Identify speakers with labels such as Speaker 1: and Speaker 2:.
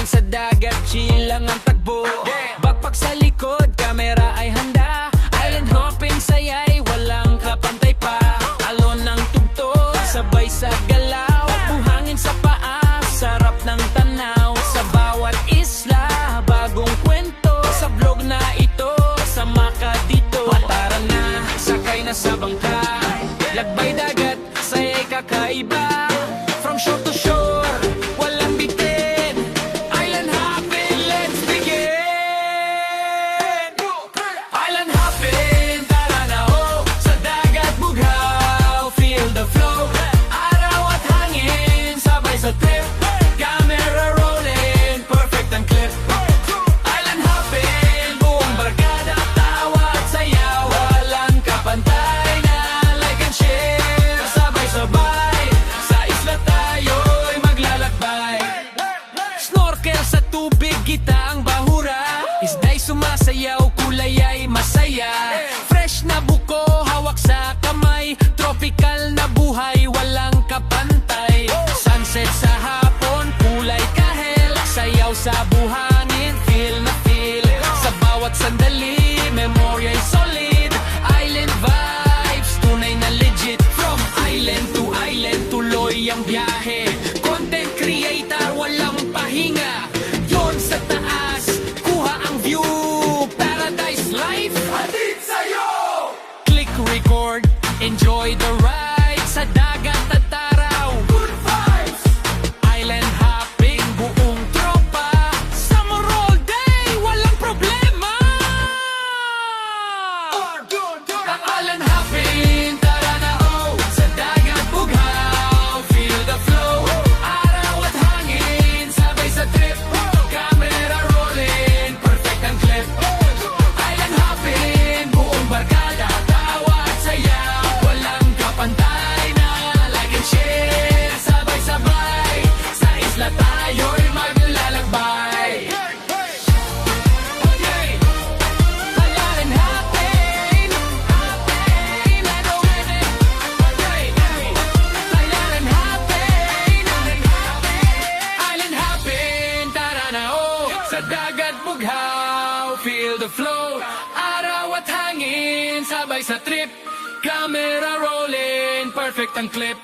Speaker 1: sa dagat, chill lang ang tagbo. Backpack sa likod, kamera ay handa. Island hopping, sayay, walang kapantay pa. Alon ng tugtog, sabay sa galaw. Buhangin sa paa, sarap ng tanaw. Sa bawat isla, bagong kwento. Sa vlog na ito, sama ka dito. Tara na, sakay na sa bangka. Lagbay dagat, sayay kakaiba. From shore to shore, walang bitin. Island hopping, let's begin. Island hopping, tara na ho. Sa dagat bughaw, feel the flow. Araw at hangin, sabay sa trip. Camera rolling, perfect ang clip. Island hopping, buong barkada, tawa at sayaw. Walang kapantay na like and share. Sabay-sabay, sa isla tayo'y maglalakbay. Snorkel sa tubig, kita ang bahura. Isda'y sumasayaw, kulay ay masaya. Fresh na buko, hawak sa kamay. Tropical na buhay, walang kapantay. Sunset sa hapon, kulay kahel. Sayaw sa buhangin, feel na feel. Sa bawat sandali, memory ay solid. Island vibes, tunay na legit. From island to island, tuloy ang biyahe. Content creator, walang pahinga. Yon sa taas, kuha ang view. Paradise life, hatid sa'yo. Click record, enjoy the ride. Sa dagat at taraw, good vibes. Island hopping, buong tropa. Summer all day, walang problema. Ang island hopping, tara na oh. Sa dagat bughaw, feel the flow. Araw at hangin, sabay sa trip. Camera rolling, perfect ang clip. Island hopping, buong barkada, tawa at sayaw. Walang kapantay na like and share. Sabay-sabay, sa isla tayo'y maglalakbay. Okay, island hopping, I know it. Okay, island hopping, island hopping, tara na oh. Sa dagat bughaw, feel the flow. Araw at hangin, sabay sa trip. Camera rolling, perfect ang clip.